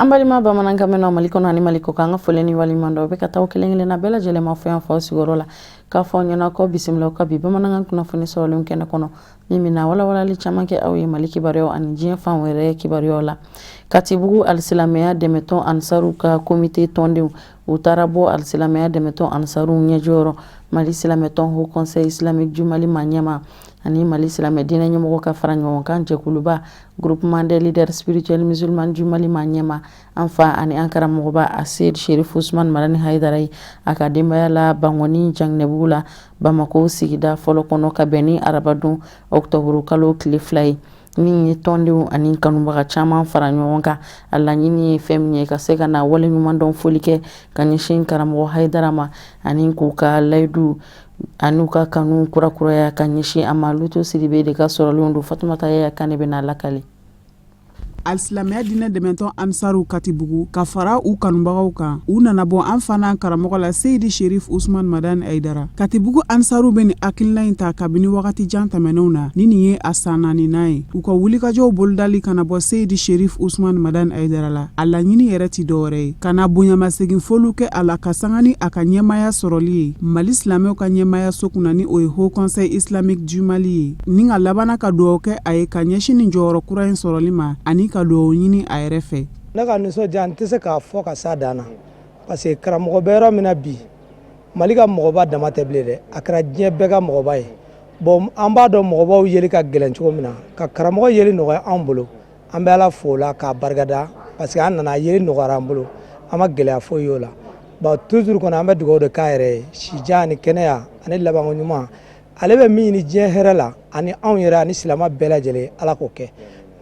Ambalima bamananka mena maliko na ni maliko kanga foleni walimando be kataw kelengele na bela jele ma fo fo sigorola ka fo nyana ko bisimla ko bi bamananga kuna foni so lum kena kono mimi na wala li chamanke awi maliki baryo an jien fan were kibaryola katibugu alsilamia demeton ansaru ka comité tonde utarabo alsilamia demeton ansaru nyejoro mali silameton ho conseil islamique du Mali manyama ani mali silamé dina ñomo ka faranyo kan je kuluba groupement des leaders spirituels musulmans du Mali manyama anfa ani ankara moba Asid Sherif Ousmane Marani Haydarai akademia la bangoni jangnebula bamako sigida folo kono kabeni arabadun octobre kalo kliflay ni tonde ani kanuba chama faranyo ka alla nyini femnye ka sega na wala nyumandon folike kanyishin karamo Haydarama ani kuka laydu anuka kanu kura ya kanyishi amaluto sidibe de ka sorolundu Fatumata ya kanebe na lakali Alsilamia dina dementon ansaru katibugu kafara u kanubagaw kan u nana bɔ an fana karamɔgɔ la Seydi Sherif Ousmane Madani Aidara katibugu ansaru bɛ ni akilina in ta kabini wagati jan tɛmɛnenw na ni nin ye a san 4nan ye u ka wulikajɔw bolodali kana bɔ Seydi Sherif Ousmane Madani Aidara la a laɲini yɛrɛ ti dɔwɛrɛ ye kana bonyamasegin foliw kɛ a la ka sanga ni a ka ɲɛmaya sɔrɔli ye Mali silamɛw ka ɲɛmaya so kunna ni o ye Haut Conseil Islamique du Mali ye ni ka labana ka dugawu kɛ a ye ka ɲɛsin nin jɔyɔrɔ kura in sɔrɔli ma ani ka dugawu ɲini a yɛrɛ fɛ. Ne ka nisɔndiya n tɛ se k'a fɔ ka s'a dan na parce que karamɔgɔ bɛ yɔrɔ min na bi Mali ka mɔgɔba dama tɛ bilen dɛ a kɛra diɲɛ bɛɛ ka mɔgɔba ye bon an b'a dɔn mɔgɔbaw yeli ka gɛlɛn cogo min na ka karamɔgɔ yeli nɔgɔya anw bolo an bɛ Ala fo la k'a barikada parce que an nana yeli nɔgɔyara an bolo an ma gɛlɛya foyi y'o la bon toujours kɔni an bɛ dugawu de k'a yɛrɛ ye sijan ani kɛnɛya ani labanko ɲuman ale bɛ min ɲini diɲɛ hɛrɛ la ani anw yɛrɛ ani silamɛ bɛɛ lajɛlen Ala k'o kɛ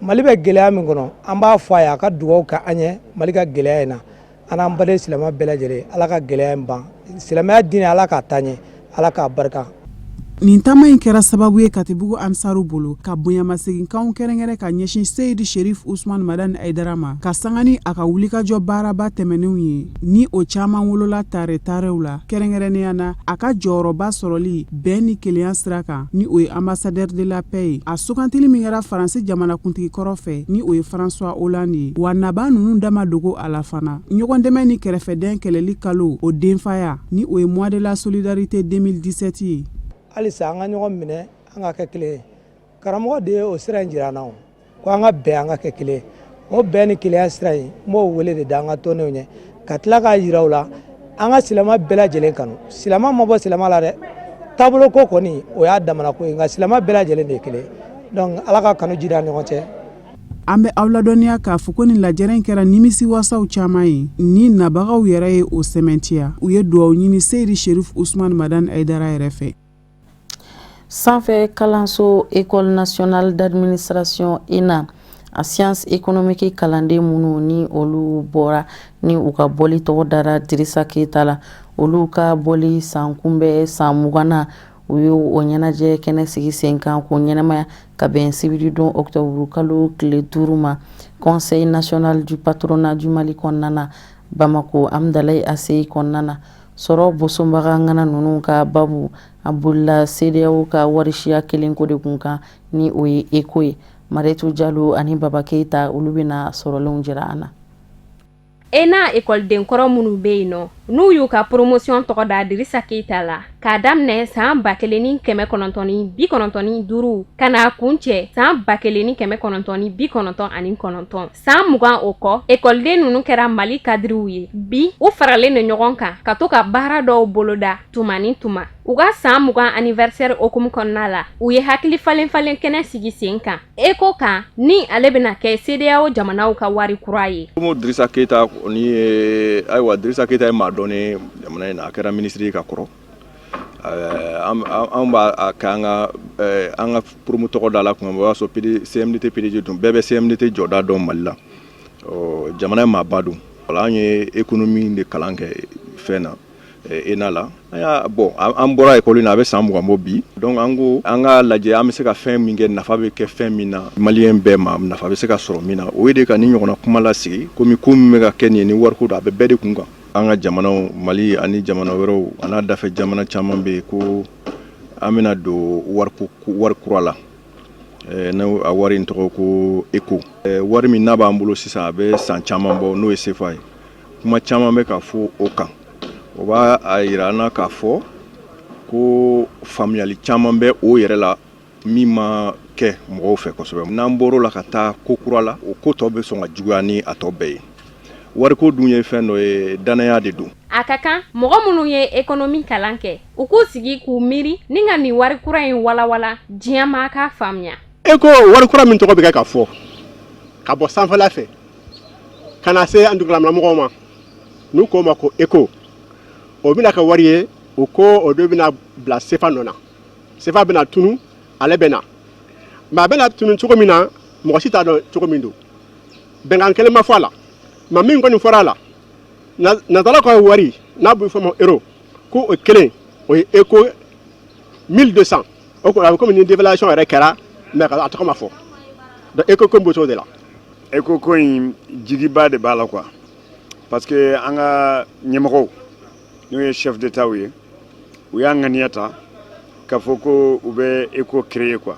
Mali bɛ gɛlɛya min kɔnɔ an b'a fɔ a ye a ka dugawu kɛ an ye Mali ka gɛlɛya in na an n'an baden silamɛ bɛɛ lajɛlen Ala ka gɛlɛya in ban silamɛya diinɛ Ala k'a taɲɛ Ala k'a barika. Nin taama in kɛra sababu ye katibugu ansaru bolo ka bonyamaseginkanw kɛrɛnkɛrɛn ka ɲɛsin Seydi Sherif Ousmane Madani Aidara ma ka sanga ni a ka wulikajɔ baaraba tɛmɛnenw ye ni o caman wolola tarew la kɛrɛnkɛrɛnnenya na a ka jɔyɔrɔba sɔrɔli bɛn ni kelenya sira kan ni o ye ambassadeur de la paix ye a sugantili min kɛra Faransi jamanakuntigi kɔrɔ fɛ ni o ye François Hollande ye wa naba ninnu dama dogo a la fana ɲɔgɔn dɛmɛ ni kɛrɛfɛdɛn kɛlɛli kalo o denfaya ni o ye mois de la solidarité 2017 ye. Halisa an ka ɲɔgɔn minɛ an ka kɛ kelen karamɔgɔ de ye o sira in jira an na ko an ka bɛn an ka kɛ kelen o bɛn ni kelenya sira in n b'o wele de da an ka tɔndenw ɲɛ ka tila k'a yira u la an ka silamɛ bɛɛ lajɛlen kanu silamɛ ma bɔ silamɛ la dɛ taabolo ko kɔni o y'a damana ko ye nka silamɛ bɛɛ lajɛlen de ye kelen donc Ala ka kanu jira an ni ɲɔgɔn cɛ. An bɛ aw ladɔnniya k'a fɔ ko nin lajɛrɛ in kɛra nimisi wasaw caman ye ni nabagaw yɛrɛ ye o sɛmɛntiya u ye dugawu ɲini Seydi Sherif Ousmane Madani Aidara yɛrɛ fɛ. Sanfɛ kalanso École nationale d'administration ENA a science économique kalanden minnu ni olu bɔra ni u ka bɔli tɔgɔ dara Dirisa Keyita la olu ka bɔli san kunbɛn san 20 u ye o ɲɛnajɛ kɛnɛ sigi sen kan ko ɲɛnamaya ka bɛn sibiri don octobre kalo tile 5 ma Conseil national du patronat du Mali kɔnɔna na Bamako Amdalaye Asseyi kɔnɔna na sɔrɔ bosonbaga ŋana ninnu ka babu a bolila CEDEAO ka warisiya kelen ko de kun kan ni o ye ECO ye Maretu Jalo ani Baba Keyita olu bɛna sɔrɔlenw jira an na. ENA écoleden kɔrɔ minnu bɛ yen nɔ n'u y'u ka promotion tɔgɔ da Dirisa Keyita la k'a daminɛ san 1995 ka na kuncɛ san 1999 san 20 o kɔ écoleden ninnu kɛra Mali kadiriw ye bi u faralen de ɲɔgɔn kan ka to ka baara dɔw boloda tuma ni tuma u ka san 20 anniversaire okumu kɔnɔna la u ye hakili falen kɛnɛ sigi sen kan ECO kan ni ale bɛna kɛ CEDEAO jamanaw ka wari kura ye. Dirisa Keyita ni ayiwa Dirisa Keyita ye maa dɔn ni jamana in na a kɛra ministre ka kɔrɔ an b'a kɛ an ka promo tɔgɔ da la kuma o y'a sɔrɔ CMDT PDG dun bɛɛ bɛ CMDT jɔda dɔn Mali la jamana in maaba dun an ye économie de kalan kɛ fɛn na ENA la an bɔra école in na a bɛ san 20 bɔ bi donc an ko an ka lajɛ an bɛ se ka fɛn min kɛ nafa bɛ kɛ fɛn min na maliyɛn bɛɛ ma nafa bɛ se ka sɔrɔ min na o ye de ka ni ɲɔgɔnna kuma lasigi komi ko min bɛ ka kɛ nin ye ni wariko don a bɛ bɛɛ de kun kan an ka jamanaw Mali ani jamana wɛrɛw a n'a dafɛ jamana caman bɛ yen ko an bɛna don wari kura la ne a wari in tɔgɔ ko ECO. Wari min n'a b'an bolo sisan a bɛ san caman bɔ n'o ye CFA ye. Kuma caman bɛ ka fɔ o kan. O b'a a yira an na k'a fɔ ko faamuyali caman bɛ o yɛrɛ la min ma kɛ mɔgɔw fɛ kosɛbɛ. N'an bɔr'o la ka taa ko kura la, o ko tɔ bɛ sɔn ka juguya ni a tɔ bɛɛ ye. Wariko dun ye fɛn dɔ ye, danaya de don. A ka kan mɔgɔ minnu ye économie kalan kɛ u k'u sigi k'u miiri ni ka nin wari kura in walawala diɲɛ ma k'a faamuya. ECO wari kura min tɔgɔ bɛ kɛ ka fɔ ka bɔ sanfɛla fɛ ka na se an dugulamɔgɔw ma n'u k'o ma ko ECO o bɛna kɛ wari ye o ko o de bɛna bila CFA nɔ na. CFA bɛna tunu ale bɛna mais a bɛna tunu cogo min na mɔgɔ si t'a dɔn cogo min don bɛnkan kelen ma fɔ a la mais min kɔni fɔra a la natala ka wari n'a bɛ fɔ ma euro ko o kelen o ye ECO 1200 o ko a bɛ komi ni dévaluation yɛrɛ kɛra mais a tɔgɔ ma fɔ donc ECO ko b'o cogo de la. ECO ko in jigiba de b'a la quoi parce que an ka ɲɛmɔgɔw n'o ye chef d'état ye u y'a ŋaniya ta k'a fɔ ko u bɛ ECO créer quoi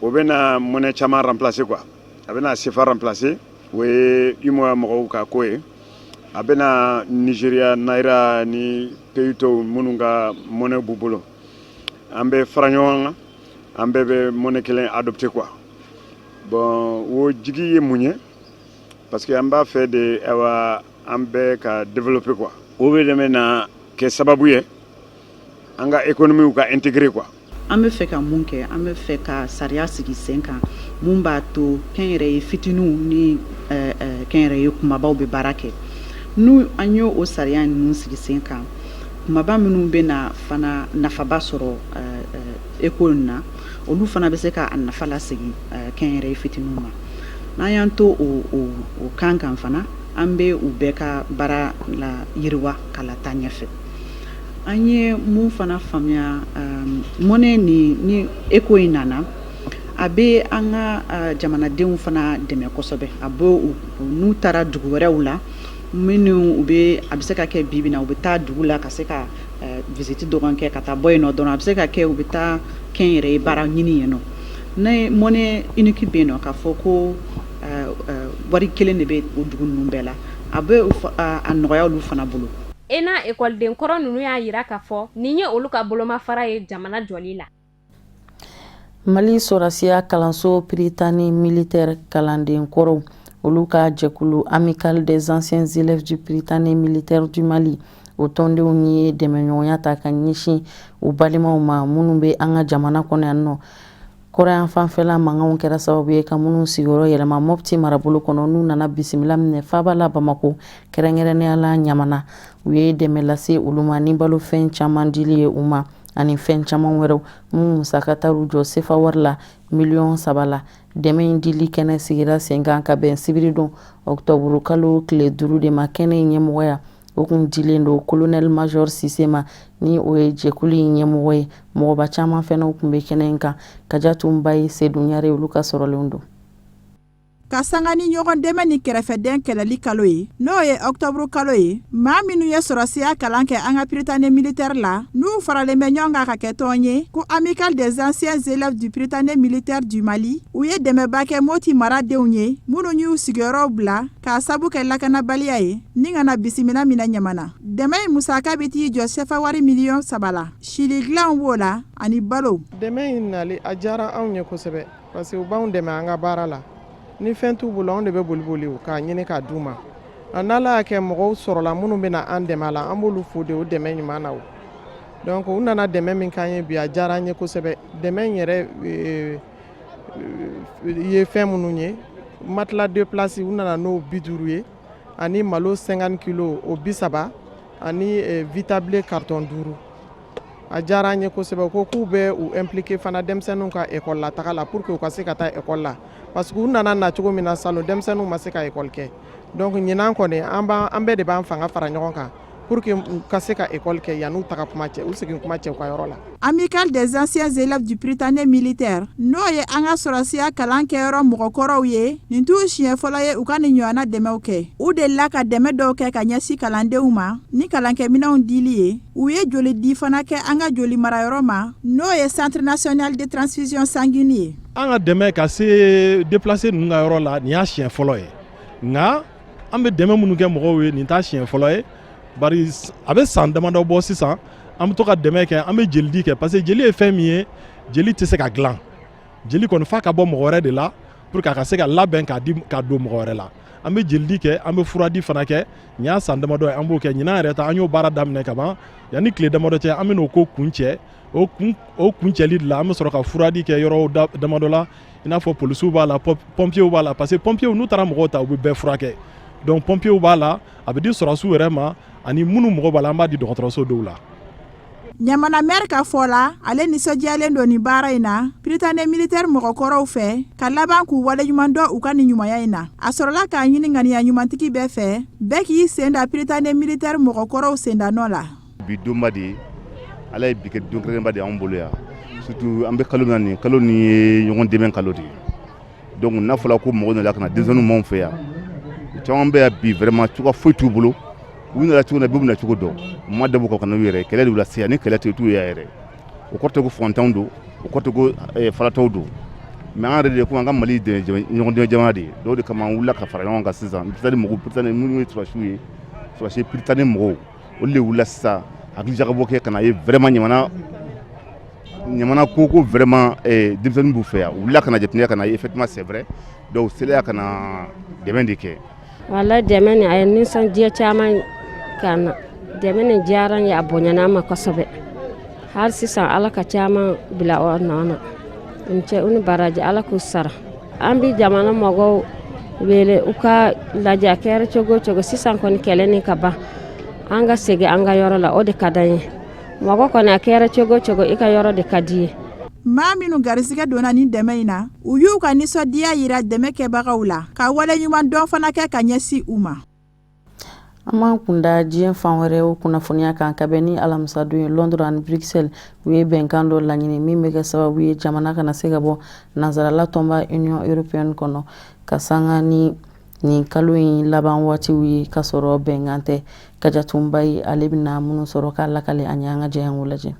o bɛ na monnaie caman remplacer quoi a bɛ na CFA remplacer o ye UEMOA mɔgɔw ka ko ye a bɛ na Nigeria naira ni pays tɔw minnu ka monnaie b'u bolo an bɛ fara ɲɔgɔn kan an bɛɛ bɛ monnaie kelen adopter quoi bon o jigi ye mun ye parce que an b'a fɛ de awa an bɛɛ ka développer quoi o bɛ dɛmɛ na kɛ sababu ye an ka économie ka intégrer quoi. An bɛ fɛ ka mun kɛ an bɛ fɛ ka sariya sigi sen kan mun b'a to kɛnyɛrɛye fitininw ni kɛnyɛrɛye kumabaw bɛ baara kɛ n'u an y'o o sariya ninnu sigi sen kan kumaba minnu bɛ na fana nafaba sɔrɔ ECO na olu fana bɛ se ka a nafa lasegin kɛnyɛrɛye fitininw ma n'an y'an to o kan kan fana an bɛ u bɛɛ ka baara la yiriwa ka la taa ɲɛfɛ. An ye mun fana faamuya monnaie ni ECO in nana a bɛ an ka jamanadenw fana dɛmɛ kosɛbɛ a bɛ n'u taara dugu wɛrɛw la minnu a bɛ se ka kɛ bibi na u bɛ taa dugu la ka se ka visite dɔrɔn kɛ ka taa bɔ yen nɔ dɔrɔn a bɛ se ka kɛ u bɛ taa kɛnyɛrɛye baara ɲini yen nɔ ne monnaie unique bɛ yen nɔ k'a fɔ ko wari kelen de bɛ o dugu ninnu bɛɛ la a bɛ a nɔgɔya olu fana bolo. ENA écoleden kɔrɔ ninnu y'a yira k'a fɔ nin ye olu ka bolomafara ye jamana jɔli la. Mali sɔrɔsiya kalanso Prytanée militaire kalanden kɔrɔw olu ka jɛkulu amical des anciens élèves du Prytanée militaire du Mali o tɔndenw ye dɛmɛɲɔgɔnya ta ka ɲɛsin u balimaw ma minnu bɛ an ka jamana kɔnɔ yan nɔ. Kɔrɔyan fanfɛla mankanw kɛra sababu ye ka minnu sigiyɔrɔ yɛlɛma Mopti marabolo kɔnɔ n'u nana bisimila minɛ Faba la Bamako kɛrɛnkɛrɛnnenya la Ɲamana u ye dɛmɛ lase olu ma ni balofɛn caman dili ye u ma ani fɛn caman wɛrɛw mun musaka taru jɔ CFA wari la $3 la dɛmɛ in dili kɛnɛ sigira sen kan ka bɛn sibiri don Octobre kalo tile 5 de ma kɛnɛ in ɲɛmɔgɔya o kun dilen don colonel major Sise ma ni o ye jɛkulu in ɲɛmɔgɔ ye mɔgɔba caman fɛnɛ kun bɛ kɛnɛ in kan Kajatun Bayi Seydou Ɲare olu ka sɔrɔlen don. Ka sanga ni ɲɔgɔn dɛmɛ ni kɛrɛfɛden kɛlɛli kalo ye n'o ye Octobre kalo ye maa minnu ye sɔrɔsiya kalan kɛ an ka Prytanée militaire la n'u faralen bɛ ɲɔgɔn kan ka kɛ tɔn ye ko amical des anciens élèves du Prytanée militaire du Mali u ye dɛmɛba kɛ Moti maradenw ye minnu y'u sigiyɔrɔw bila k'a sabu kɛ lakanabaliya ye ni kana bisimila mina Ɲamana dɛmɛ in musaka bɛ t'i jɔ CFA wari $3 la sili dilan b'o la ani balo. Dɛmɛ in nali a diyara anw ye kosɛbɛ parce que u b'anw dɛmɛ an ka baara la. Ni fɛn t'u bolo anw de bɛ boli k'a ɲini k'a d'u ma n'Ala y'a kɛ mɔgɔw sɔrɔla minnu bɛ na an dɛmɛ a la an b'olu fo de o dɛmɛ ɲuman na o donc u nana dɛmɛ min k'an ye bi a diyara an ye kosɛbɛ dɛmɛ in yɛrɛ ye fɛn minnu ye matelas 2 places u nana n'o 50 ye ani malo 50 kilos o 30 ani vitable carton 5 a diyara an ye kosɛbɛ ko k'u bɛ u impliquer fana denmisɛnninw ka école la taga la pour que u ka se ka taa école la parce que u nana na cogo min na salon denmisɛnninw ma se ka école kɛ donc ɲinan kɔni an bɛɛ de b'an fanga fara ɲɔgɔn kan pour que u ka se ka école kɛ yan'u taga kuma cɛ u segin kuma cɛ u ka yɔrɔ la. Amical des anciens élèves du Prytanée militaire n'o ye an ka sɔrɔsiya kalan kɛyɔrɔ mɔgɔkɔrɔw ye nin t'u siɲɛ fɔlɔ ye u ka nin ɲɔgɔnna dɛmɛw kɛ u delila ka dɛmɛ dɔw kɛ ka ɲɛsin kalandenw ma ni kalankɛminɛnw dili ye u ye joli di fana kɛ an ka joli marayɔrɔ ma n'o ye Centre national de transfusion sanguine ye. an ka dɛmɛ ka se déplacer ninnu ka yɔrɔ la nin y'a siɲɛ fɔlɔ ye nka an bɛ dɛmɛ minnu kɛ mɔgɔw ye nin t'a siɲɛ fɔlɔ ye bari a bɛ san damadɔ bɔ sisan an bɛ to ka dɛmɛ kɛ an bɛ jelidi kɛ parce que jeli ye fɛn min ye jeli tɛ se ka dilan jeli kɔni f'a ka bɔ mɔgɔ wɛrɛ de la pour que a ka se ka labɛn k'a don mɔgɔ wɛrɛ la an bɛ jelidi kɛ an bɛ furadi fana kɛ nin y'a san damadɔ ye an b'o kɛ ɲinan yɛrɛ ta an y'o baara daminɛ ka ban yanni tile damadɔ cɛ an bɛ n'o ko kun cɛ o kun cɛli de la an bɛ sɔrɔ ka furadi kɛ yɔrɔ damadɔ la i n'a fɔ polisiw b'a la pompiers b'a la parce que pompiers n'u taara mɔgɔw ta u bɛ bɛɛ furakɛ donc pompiers b'a la a bɛ di sɔrɔsiw yɛrɛ ma ani minnu mɔgɔ b'a la an b'a di dɔgɔtɔrɔso dɔw la. Ɲamana maire ka fɔ la ale nisɔndiyalen don nin baara in na Prytanée militaire mɔgɔkɔrɔw fɛ ka laban k'u waleɲuman dɔn u ka nin ɲumanya in na a sɔrɔla k'a ɲini ŋaniya ɲumantigi bɛɛ fɛ bɛɛ k'i sen da Prytanée militaire mɔgɔkɔrɔw sendannɔ la. Bi donba de ala ye bi kɛ don kɛrɛnba de anw bolo yan surtout an bɛ kalo min na nin kalo nin ye ɲɔgɔn dɛmɛ kalo de ye donc n'a fɔra ko mɔgɔ nana ka na denmisɛnninw m'anw fɛ yan caman bɛ yan bi vraiment cogoya foyi t'u bolo u nana cogo na bɛɛ bɛna cogo dɔn u ma dabɔ ka n'u yɛrɛ kɛlɛ de la se yan ni kɛlɛ tɛ t'u yɛrɛ o kɔrɔ tɛ ko fantanw don o kɔrɔ tɛ ko falatɔw don mais an yɛrɛ de ko an ka Mali ɲɔgɔn dɛmɛ jamana de ye dɔw de kama an wulila ka fara ɲɔgɔn kan sisan Prytanée minnu ye surasiw ye surasi Prytanée mɔgɔw olu de wulila sisan hakili jagabɔ kɛ ka na ye vraiment ɲamana ko vraiment denmisɛnninw b'u fɛ yan u wulila ka na jateminɛ ka na ye effectivement c'est vrai donc seliya ka na dɛmɛ de kɛ. Wala dɛmɛ ni a ye nisɔndiya caman ka na dɛmɛ ni diyara n ye a bonyana ma kosɛbɛ hali sisan ala ka caman bila o nɔ na n cɛ u ni baraji ala k'u sara an bɛ jamana mɔgɔw wele u ka lajɛ a kɛra cogo o cogo sisan kɔni kɛlɛ ni ka ban an ka segin an ka yɔrɔ la o de ka d'an ye mɔgɔ kɔni a kɛra cogo o cogo i ka yɔrɔ de ka di ye. Maa minnu garisɛgɛ donna nin dɛmɛ in na u y'u ka nisɔndiya yira dɛmɛ kɛbagaw la ka waleɲuman dɔn fana kɛ ka ɲɛsin u ma. An m'an kunda diɲɛ fan wɛrɛ o kunnafoniya kan ka bɛn ni alamisa don ye Londres ani Bruxelles u ye bɛnkan dɔ laɲini min bɛ kɛ sababu ye jamana kana se ka bɔ nanzarala tɔnba Union Européenne kɔnɔ ka sanga ni nin kalo in laban waatiw ye ka sɔrɔ bɛnkan tɛ Kajatumba ye ale bɛna minnu sɔrɔ k'a lakale an ye an ka jɛyanw lajɛ.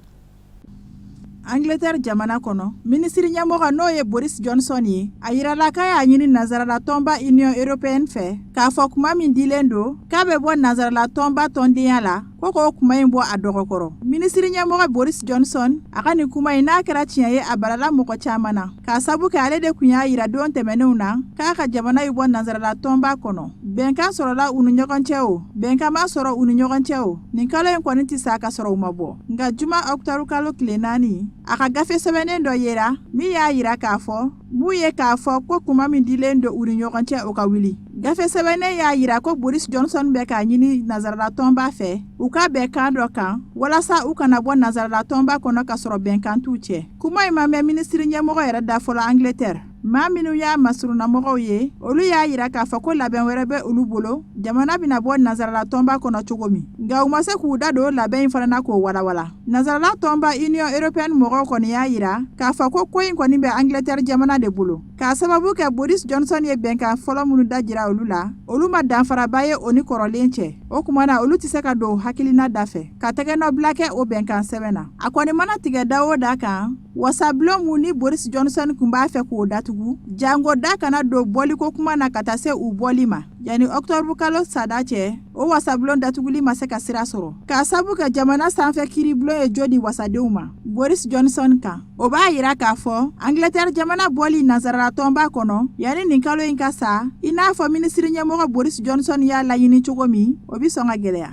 Angleterre jamana kɔnɔ minisiri ɲɛmɔgɔ n'o ye Boris Johnson ye a yirala k'a y'a ɲini nanzarala tɔnba Union Européenne fɛ k'a fɔ kuma min dilen don k'a bɛ bɔ nanzarala tɔnba tɔndenya la ko k'o kuma in bɔ a dɔgɔkɔrɔ. Minisiri ɲɛmɔgɔ Boris Johnson a ka nin kuma in n'a kɛra tiɲɛ ye a balala mɔgɔ caman na k'a sabu kɛ ale de kun y'a yira don tɛmɛnenw na k'a ka jamana yi bɔ nanzarala tɔnba kɔnɔ. Bɛnkan sɔrɔla u ni ɲɔgɔn cɛ o bɛnkan ma sɔrɔ u ni ɲɔgɔn cɛ o nin kalo in kɔni tɛ sa ka sɔrɔ u ma bɔ nka juma octobre kalo tile 4 a ka gafe sɛbɛnnen dɔ yera min y'a yira k'a fɔ mun ye k'a fɔ ko kuma min dilen don u ni ɲɔgɔn cɛ o ka wuli. Gafe sɛbɛnnen y'a yira ko Boris Johnson bɛ k'a ɲini nanzarala tɔnba fɛ u ka bɛnkan dɔ kan walasa u kana bɔ nanzarala tɔnba kɔnɔ ka sɔrɔ bɛnkan t'u cɛ. Kuma in ma mɛn minisiri ɲɛmɔgɔ yɛrɛ da fɔlɔ Angleterre. Maa minnu y'a masurunamɔgɔw ye olu y'a yira k'a fɔ ko labɛn wɛrɛ bɛ olu bolo jamana bɛna bɔ nanzarala tɔnba kɔnɔ cogo min nka u ma se k'u da don o labɛn in fana na k'o walawala. Nanzarala tɔnba Union Européenne mɔgɔw kɔni y'a yira k'a fɔ ko in kɔni bɛ Angleterre jamana de bolo k'a sababu kɛ Boris Johnson ye bɛnkan fɔlɔ minnu da jira olu la olu ma danfaraba ye o ni kɔrɔlen cɛ o kuma na olu tɛ se ka don hakilina da fɛ ka tɛgɛnɔ bila kɛ o bɛnkan sɛbɛn na a kɔni mana tigɛ da o da kan wasabulon mun ni Boris Johnson kun b'a fɛ k'o datugu jango da kana don bɔliko kuma na ka taa se u bɔli ma yani octobre kalo sada cɛ o wasabulon datuguli ma se ka sira sɔrɔ k'a sabu kɛ jamana sanfɛ kiribulon ye jodi wasadenw ma Boris Johnson kan o b'a yira k'a fɔ Angleterre jamana bɔli nanzarala tɔnba kɔnɔ yani nin kalo in ka sa i n'a fɔ minisiri ɲɛmɔgɔ Boris Johnson y'a laɲini cogo min o bi sɔn ka gɛlɛya.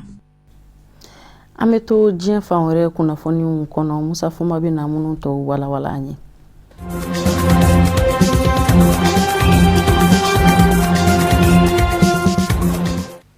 An bɛ to diɲɛ fan wɛrɛ kunnafoniw kɔnɔ Musa Fuma bɛ na minnu tɔw walawala an ye.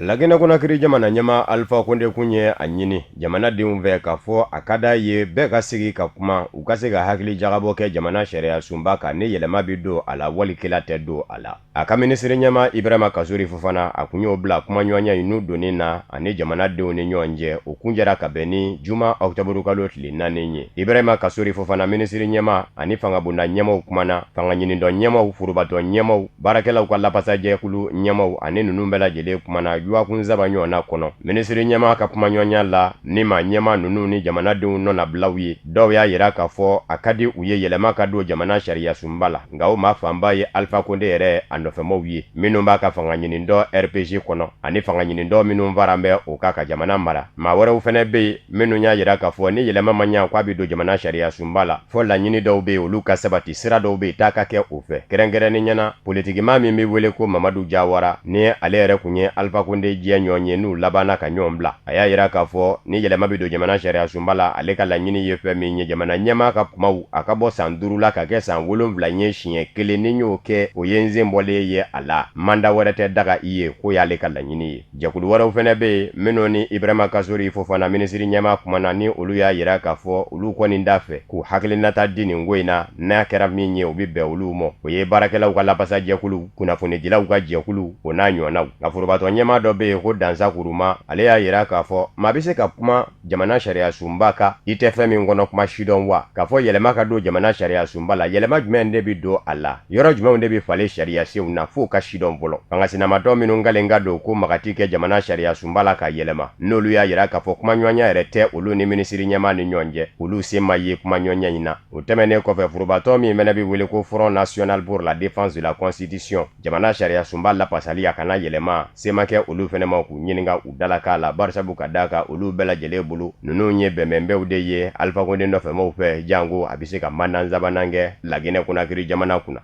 Lagina Conakry jamana ɲɛma Alpha Condé kun ye a ɲini jamanadenw fɛ k'a fɔ a ka d'a ye bɛɛ ka sigi ka kuma u ka se ka hakili jagabɔ kɛ jamana sariya sunba kan ni yɛlɛma bi don a la walikɛla tɛ don a la. A ka minisiri ɲɛma Ibrahima Kassory Fofana a kun y'o bila kumaɲɔgɔnya in n'u donnen na ani jamanadenw ni ɲɔgɔn cɛ o kun jɛra ka bɛn ni juma octobre kalo tile 4 ye. Ibrahima Kassory Fofana minisiri ɲɛma ani fangabonda ɲɛmaw kumana fanga ɲinidɔn ɲɛmaw furubatɔ ɲɛmaw baarakɛlaw ka lapasajɛkulu ɲɛmaw ani ninnu bɛɛ lajɛlen kumana dɔgɔkun saba ɲɔgɔnna kɔnɔ minisiri ɲɛma ka kuma ɲɔgɔnya la ni ma ɲɛma nunu ni jamanadenw nɔnabilaw ye dɔw y'a yira k'a fɔ a ka di u ye yɛlɛma ka don jamana sariya sunba la nka o ma fanba ye Alpha Condé yɛrɛ a nɔfɛmaw ye minnu b'a ka fanga ɲini dɔ RPG kɔnɔ ani fanga ɲini dɔ minnu varan bɛ o ka jamana mara maa wɛrɛw fɛnɛ bɛ yen minnu y'a yira k'a fɔ ni yɛlɛma ma ɲa k'a bi don jamana sariya sunba la fɔ laɲini dɔw bɛ yen olu ka sabati sira dɔw bɛ yen taa ka kɛ o fɛ kɛrɛnkɛrɛnni ɲɛna politikima min bɛ wele ko Mamadu Jawara ni ale yɛrɛ kun ye Alpha Condé diɲɛ ɲɔgɔn ye n'u labanna ka ɲɔgɔn bila a y'a yira k'a fɔ ni yɛlɛma bi don jamana sariya sunba la ale ka laɲini ye fɛn min ye jamana ɲɛma ka kumaw a ka bɔ san 5 la ka kɛ san 7 ye siɲɛ 1 ni y'o kɛ o ye nsen bɔlen ye a la manda wɛrɛ tɛ daga i ye ko y'ale ka laɲini ye jɛkulu wɛrɛw fɛnɛ bɛ yen minnu ni Ibrahima Kasori Fofana minisiri ɲɛma kumana ni olu y'a yira k'a fɔ olu kɔni da fɛ k'u hakilinata di nin ko in na n'a kɛra min ye o bi bɛn olu ma o ye baarakɛlaw ka lapasa jɛkulu kunnafonidilaw ka jɛkulu o n'a ɲɔgɔnnaw nka forobatɔ ɲɛma dɔ bɛ yen ko Dansa Kuruma ale y'a yira k'a fɔ maa bɛ se ka kuma jamana sariya sunba kan i tɛ fɛn min kɔnɔ kuma sidɔn wa k'a fɔ yɛlɛma ka don jamana sariya sunba la yɛlɛma jumɛn de bi don a la yɔrɔ jumɛnw de bi falen sariya senw na f'o ka sidɔn fɔlɔ fangasinamatɔ minnu galen ka don ko magati kɛ jamana sariya sunba la ka yɛlɛma n'olu y'a yira k'a fɔ kuma ɲɔgɔnya yɛrɛ tɛ olu ni minisiri ɲɛma ni ɲɔgɔn cɛ olu se ma ye kuma ɲɔgɔnya in na o tɛmɛnen kɔfɛ forobatɔ min fɛnɛ bi wele ko Front National pour la Défense de la Constitution jamana sariya sunba lapasali a kana yɛlɛma se ma kɛ olu fɛnɛ ma k'u ɲininka u dalakan la barisabu ka d'a kan olu bɛɛ lajɛlen bolo ninnu ye bɛnbɛnbɛnw de ye Alpha Condé nɔfɛmaw fɛ jango a bɛ se ka mandan sabanan kɛ Laginɛ Conakry jamana kunna.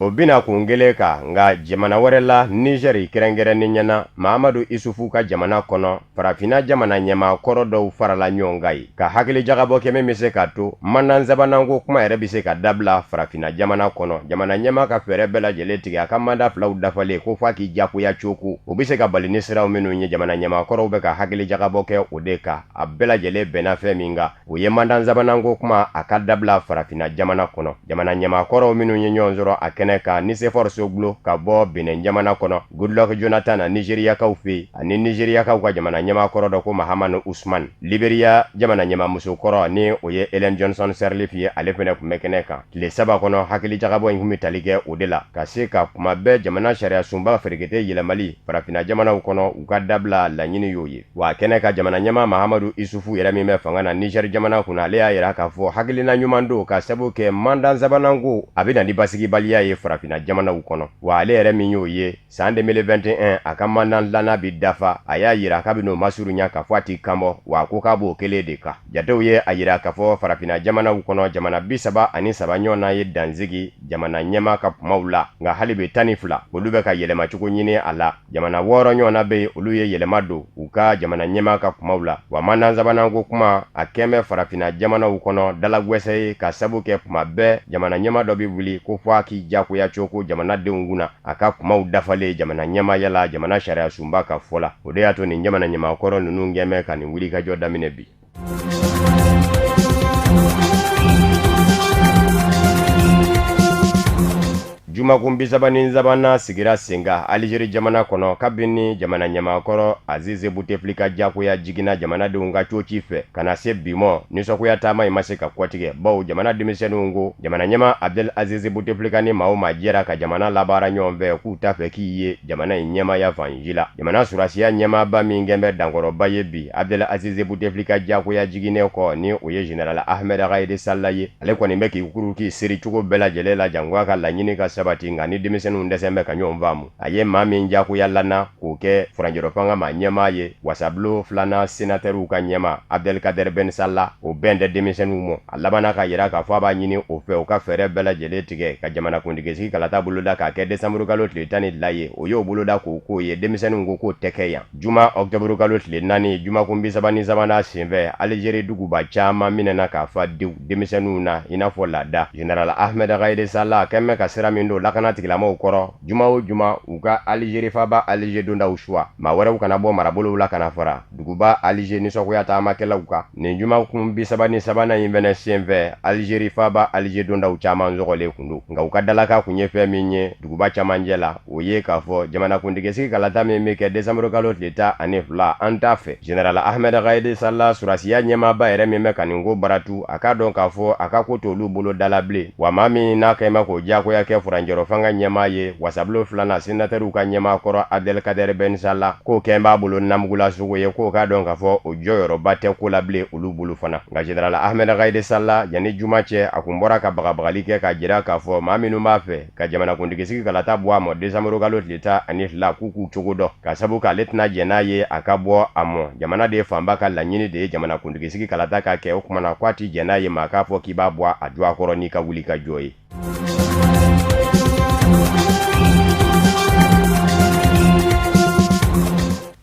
o bina kun kelen kan nga jamana wɛrɛ la Niger kɛrɛnkɛrɛnni ɲɛna Mahamadu Isufu ka jamana kɔnɔ farafina jamana ɲɛma kɔrɔ dɔw farala ɲɔgɔn kan ye ka hakili jagabɔ kɛ min bɛ se ka to mandan sabananko kuma yɛrɛ bɛ se ka dabila farafina jamana kɔnɔ jamana ɲɛma ka fɛɛrɛ bɛɛ lajɛlen tigɛ a ka manda filaw dafalen ko f'a k'i jakoya cogo o bɛ se ka bali ni siraw minnu ye jamana ɲɛma kɔrɔw bɛ ka hakili jagabɔ kɛ o de kan a bɛɛ lajɛlen bɛnna fɛn min kan o ye mandan sabananko kuma a ka dabila farafina jamana kɔnɔ jamana ɲɛma kɔrɔw minnu ye ɲɔgɔn sɔrɔ a kɛnɛ ka Nisefor Soglo ka bɔ Benin jamana kɔnɔ Goodluck Jonathan na Nigeriakaw fɛ ani Nigeriakaw ka jamana ɲɛma kɔrɔ dɔ ko Mahamanu Usman Liberia jamana ɲɛma muso kɔrɔ ni o ye Ellen Johnson Sirleaf ye ale fɛnɛ kun bɛ kɛnɛ kan tile saba kɔnɔ hakili jagabɔ in kun bɛ tali kɛ o de la ka se ka kuma bɛɛ jamana sariya sunba ferekete yɛlɛmali farafina jamanaw kɔnɔ u ka dabila laɲini y'o ye wa kɛnɛ ka jamana ɲɛma Mahamadu Isufu yɛrɛ min bɛ fanga na Niger jamana kunna ale y'a yira k'a fɔ hakilina ɲuman don ka sabu kɛ mandan sabananko a bɛ na ni basigibaliya ye farafina jamanaw kɔnɔ wa ale yɛrɛ min y'o ye san 2021 a ka mandan lana bi dafa a y'a yira k'a bɛ n'o masurunya ka fɔ a ti kanbɔ wa ko k'a b'o kelen de kan jatew ye a yira k'a fɔ farafina jamanaw kɔnɔ jamana 33 ɲɔgɔnna ye danzigi jamana ɲɛma ka kumaw la nka hali bɛ 12 olu bɛ ka yɛlɛma cogo ɲini a la jamana 6 ɲɔgɔnna bɛ olu ye yɛlɛma don u ka jamana ɲɛma ka kumaw la wa mandan sabananko kuma a kɛn bɛ farafina jamanaw kɔnɔ dalagwɛsɛ ye ka sabu kɛ kuma bɛɛ jamana ɲɛma dɔ bɛ wuli ko fɔ a k'i jakoya cogo jamanadenw kunna a ka kumaw dafalen jamana ɲɛmaya la jamana sariya sunba ka fɔ la o de y'a to nin jamana ɲɛmakɔrɔ ninnu gɛnbɛ ka nin wulikajɔ daminɛ bi. Jumakun 37 sigira senga Algérie jamana kɔnɔ kabini jamana ɲɛmakɔrɔ Azizi Bouteflika jakoya jigina jamanadenw ka coci fɛ kana se bimɔ nisɔngoya taama ma se ka kɔtigɛ bawo jamana denmisɛnninw ko jamana ɲɛma Abdel Aziz Bouteflika ni maa o maa jɛra ka jamana labaara ɲɔgɔn fɛ k'u t'a fɛ k'i ye jamana in ɲɛmaya fanji la jamana surasiya ɲɛmaaba min gɛn bɛ dankɔrɔba ye bi Abdel Aziz Bouteflika jakoya jiginɛ kɔ ni o ye Général Ahmed Gaïdé Salla ye ale kɔni bɛ k'i kuru k'i seri cogo bɛɛ lajɛlen la jangoya ka laɲini ka sabati nga ni denmisɛnninw dɛsɛ bɛ ka ɲɔgɔn faamu a ye maa min jakoya lana k'o kɛ furanjɔrɔfanga ma ɲɛmaa ye wasabilo filanan sénatɛrw ka ɲɛma Abdelkader Ben Salla o bɛn tɛ denmisɛnninw mɔ a labanna ka yira k'a fɔ a b'a ɲini o fɛ o ka fɛɛrɛ bɛɛ lajɛlen tigɛ ka jamana kuntigisigi kalata boloda k'a kɛ décembre kalo tile 12 ye o y'o boloda k'o k'o ye denmisɛnninw ko k'o tɛ kɛ yan juma octobre kalo tile 4 jumakun 33 senfɛ Algérie duguba caman minɛna k'a fa denmisɛnninw na i n'a fɔ laada Général Ahmed Gaïdé Salla kɛn bɛ ka sira min lo lakana tigilamaw kɔrɔ juma o juma u ka Algérie faba Alger dondaw choix ma wɛrɛw kana bɔ marabolow la kana fara duguba Alger nisɔngoya taamakɛlaw kan nin juma kun 33 in fɛnɛ senfɛ Algérie faba Alger dondaw caman zɔgɔlen kun do nka u ka dalaka kun ye fɛn min ye duguba camancɛ la o ye k'a fɔ jamanakuntigisigi kalata min bɛ kɛ décembre kalo tile 12 an t'a fɛ Général Ahmed Gaïdé Salla surasiya ɲɛmaaba yɛrɛ min bɛ ka nin ko baratu a k'a dɔn k'a fɔ a ka ko t'olu bolo dala bilen wa maa min n'a kɛma k'o diyagoya kɛ furanjɛrɔ fanga ɲɛmaa ye wasabilo filanan sénateur ka ɲɛmaa kɔrɔ Abdelkader Ben Salla k'o kɛn b'a bolo namugula sugu ye k'o k'a dɔn k'a fɔ o jɔyɔrɔba tɛ ko la bilen olu bolo fana nka Général Ahmed Gaïdé Salla yanni juma cɛ a kun bɔra ka bagabagali kɛ ka jira k'a fɔ maa minnu b'a fɛ ka jamanakuntigisigi kalata bɔ a mɔ décembre kalo tile 12 k'u k'u cogo dɔn ka sabu k'ale tɛna jɛn n'a ye a ka bɔ a mɔ jamana de fanba ka laɲini de ye jamanakuntigisigi kalata ka kɛ o kumana k'a ti jɛn n'a ye maa k'a fɔ k'i b'a bɔ a jɔ a kɔrɔ n'i ka wuli ka jɔ ye.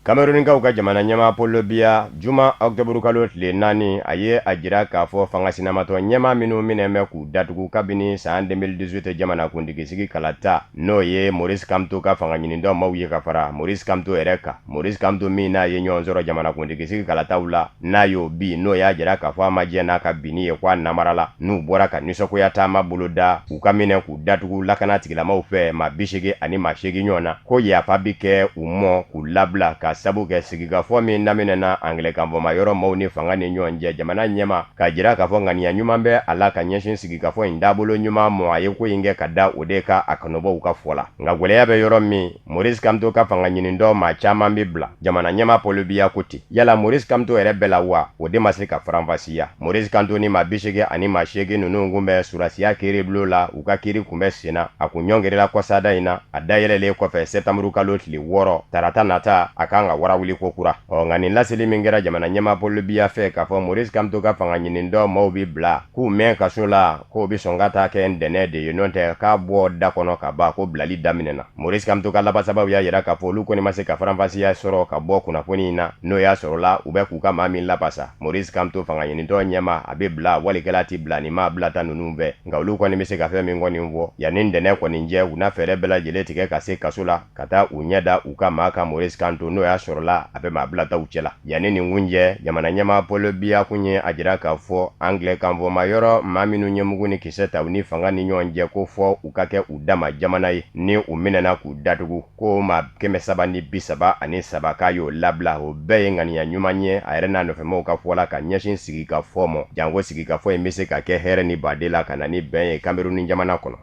Camerounikaw ka jamana ɲɛmaa Paul Biya juma octobre kalo tile 4 a ye a jira k'a fɔ fanga sinamatɔ ɲɛmaa minnu minɛn bɛ k'u datugu kabini san 2018 jamanakuntigisigi kalata n'o ye Maurice Kamto ka fanga ɲinindɔ maaw ye ka fara Maurice Kamto yɛrɛ kan Maurice Kamto min n'a ye ɲɔgɔn sɔrɔ jamanakuntigisigi kalataw la n'a y'o bi n'o y'a jira k'a fɔ a ma jɛ n'a ka binni ye k'a namara la n'u bɔra ka nisɔngoya taama bolo da u ka minɛ k'u datugu lakana tigilamaw fɛ maa 80 ani maa 8 ɲɔgɔn na ko yafa bi kɛ u mɔ k'u labila ka sabu kɛ sigikafɔ min daminɛna Anglɛkanfɔma yɔrɔ maaw ni fanga ni ɲɔgɔn cɛ jamana ɲɛma ka jira k'a fɔ ŋaniya ɲuman bɛ a la ka ɲɛsin sigikafɔ in dabolo ɲuman mɔ a ye ko in kɛ ka da o de ka a kanubɔw ka fɔ la nka gwɛlɛya bɛ yɔrɔ min Maurice Kamto ka fanga ɲinindɔ maa caman bi bila jamana ɲɛma Paul Biya ko ten yala Maurice Kamto yɛrɛ bɛɛ la wa o de ma se ka faranfasiya Maurice Kamto ni maa 80 ani maa 8 ninnu kun bɛ surasiya kiiri bulon la u ka kiiri kun bɛ senna a kun ɲɔngirila kɔsada in na a dayɛlɛlen kɔfɛ septembre kalo tile 6 tarata nata a kan ka warawuli ko kura nka nin laseli min kɛra jamana ɲɛmaa Paul Biya fɛ k'a fɔ Maurice Kamto ka fanga ɲinindɔ maaw bi bila k'u mɛn kaso la k'o bi sɔn ka taa kɛ ndɛnɛ de ye n'o tɛ k'a bɔ da kɔnɔ ka ban ko bilali daminɛna Maurice Kamto ka labasabaw y'a yira k'a fɔ olu kɔni ma se ka faranfasiya sɔrɔ ka bɔ kunnafoni in na n'o y'a sɔrɔla u bɛ k'u ka maa min labasa Maurice Kamto fanga ɲinindɔ ɲɛma a bɛ bila walikɛla ti bila nin maa bilata ninnu bɛɛ nka olu kɔni bɛ se ka fɛn min kɔni fɔ yanni ndɛnɛ kɔni jɛ u na fɛɛrɛ bɛɛ lajɛlen tigɛ ka se kaso la ka taa u ɲɛ da u ka maa ka Maurice Kamto n'o y'a sɔrɔla a bɛ maa bilataw cɛla yanni nin kun jɛ jamana ɲɛmaa Paul Biya kun ye a jira k'a fɔ Anglɛkanfɔma yɔrɔ maa minnu ɲɛmugu ni kisɛ ta u ni fanga ni ɲɔgɔn cɛ ko fɔ u ka kɛ u dama jamana ye ni u minɛna k'u datugu ko maa 330 k'a y'o labila o bɛɛ ye ŋaniya ɲuman ye a yɛrɛ n'a nɔfɛmaw ka fɔ la ka ɲɛsin sigikafɔ mɔ janko sigikafɔ in bɛ se ka kɛ hɛrɛ ni baden la ka na ni bɛn ye Cameroun jamana kɔnɔ.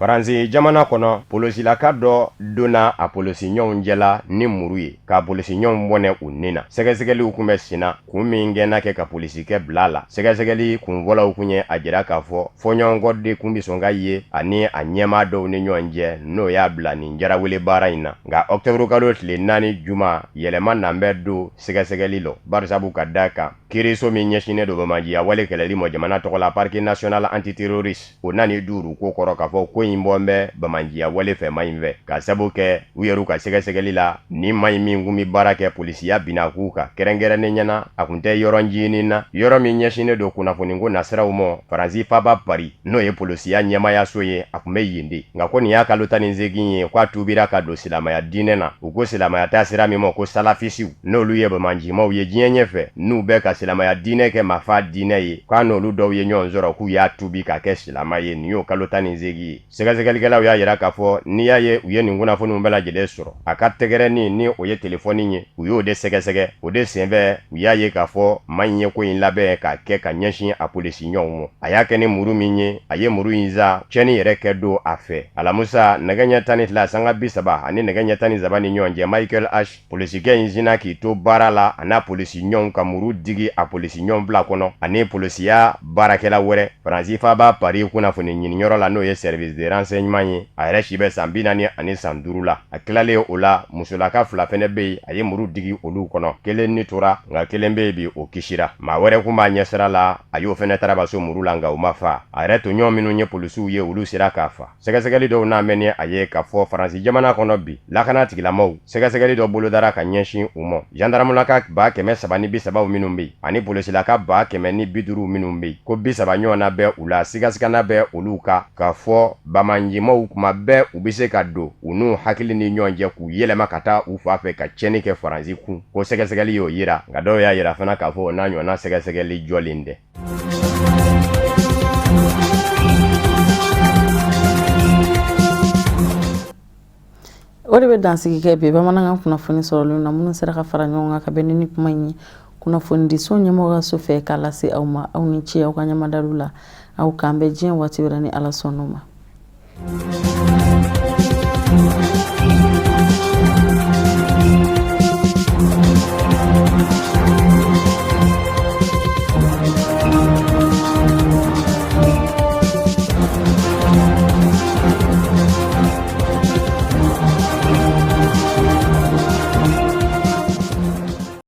Faransi jamana kɔnɔ polosilaka dɔ donna a polosiɲɔgɔnw jɛla ni muru ye ka polisiɲɔgɔnw bɔnɛ u nin na sɛgɛsɛgɛliw kun bɛ senna kun min gɛnna kɛ ka polisikɛ bila la sɛgɛsɛgɛli kunfɔlɔw kun ye a jira k'a fɔ fɔɲɔgɔnkɔ de kun bi sɔn ka ye ani a ɲɛmaa dɔw ni ɲɔgɔn cɛ n'o y'a bila nin jarawele baara in na nka octobre kalo tile 4 juma yɛlɛma nan bɛ don sɛgɛsɛgɛli lɔ barisabu ka da kan kiiriso min ɲɛsinnen do bamajiya wale kɛlɛli mɔ jamana tɔgɔ la parquet national antiterroriste o nani duuru ko kɔrɔ k'a fɔ ko in bɔn bɛ bamajiya wale fɛ ma in fɛ ka sabu kɛ u yɛr'u ka sɛgɛsɛgɛli la ni ma in min kun bi baara kɛ polisiya bina k'u kan kɛrɛnkɛrɛnnen ɲɛna a kun tɛ yɔrɔ ɲinin na yɔrɔ min ɲɛsinnen do kunnafoniko nasiraw mɔ Faransi faba Paris n'o ye polisiya ɲɛmayaso ye a kun bɛ yen de nka ko nin y'a kalo 18 ye k'a tubira ka don silamaya diinɛ na u ko silamaya ta sira min ma ko salafisiw n'olu ye bamajimaw ye diɲɛ ɲɛfɛ n'u bɛ ka silamaya diinɛ kɛ mafa diinɛ ye k'a n'olu dɔw ye ɲɔgɔn sɔrɔ k'u y'a tubi ka kɛ silama ye nin y'o kalo 18 ye sɛgɛsɛgɛlikɛlaw y'a yira k'a fɔ n'i y'a ye u ye nin kunnafoniw bɛɛ lajɛlen sɔrɔ a ka tɛgɛrɛni ni o ye telefɔni ye u y'o de sɛgɛsɛgɛ o de senfɛ u y'a ye k'a fɔ ma in ye ko in labɛn ka kɛ ka ɲɛsin a polisiɲɔgɔnw mɔ a y'a kɛ ni muru min ye a ye muru in za cɛni yɛrɛ kɛ don a fɛ alamusa nɛgɛ ɲɛ 12 sanga 30 ani nɛgɛ ɲɛ 13 ni ɲɔgɔn cɛ Michael H polisikɛ in sina k'i to baara la a n'a polisiɲɔgɔnw ka muru digi a polisiɲɔgɔn bila kɔnɔ ani polisiya baarakɛla wɛrɛ Faransi faba Paris kunnafoni ɲiniyɔrɔ la n'o ye service de renseignement ye a yɛrɛ si bɛ san 40 ani san 5 la a tilalen o la musolaka 2 fɛnɛ bɛ yen a ye muru digi olu kɔnɔ kelen ni tora nka kelen bɛ yen bi o kisira maa wɛrɛ kun b'a ɲɛsira la a y'o fɛnɛ tarabaso muru la nka o ma fa a yɛrɛ toɲɔgɔn minnu ye polisiw ye olu sera k'a fa sɛgɛsɛgɛli dɔw n'a mɛn ni a ye k'a fɔ Faransi jamana kɔnɔ bi lakana tigilamaw sɛgɛsɛgɛli dɔ bolodara ka ɲɛsin u mɔ gendarmelaka 330 minnu bɛ yen ani polisilaka 150 minnu be ko 30 ɲɔgɔnna bɛ u la sigasigana bɛ olu ka k'a fɔ bamanjimaw kuma bɛɛ u be se ka don u n'u hakili ni ɲɔgɔn cɛ k'u yɛlɛma ka taa u fa fɛ ka cɛni kɛ Faransi kun ko sɛgɛsɛgɛli y'o yira nka dɔw y'a yira fana k'a fɔ n'a ɲɔgɔnna sɛgɛsɛgɛli jɔlen dɛ. O de bɛ dansigi kɛ bi bamanankan kunnafoni sɔrɔlen na minnu sera ka fara ɲɔgɔn kan ka bɛn ni kuma in ye kunnafoni di so ɲɛmɔgɔ ka so fɛ k'a lase aw ma aw ni ce aw ka ɲamadaliw la aw k'an bɛ diɲɛ waati wɛrɛ ni Ala sɔnn'o ma.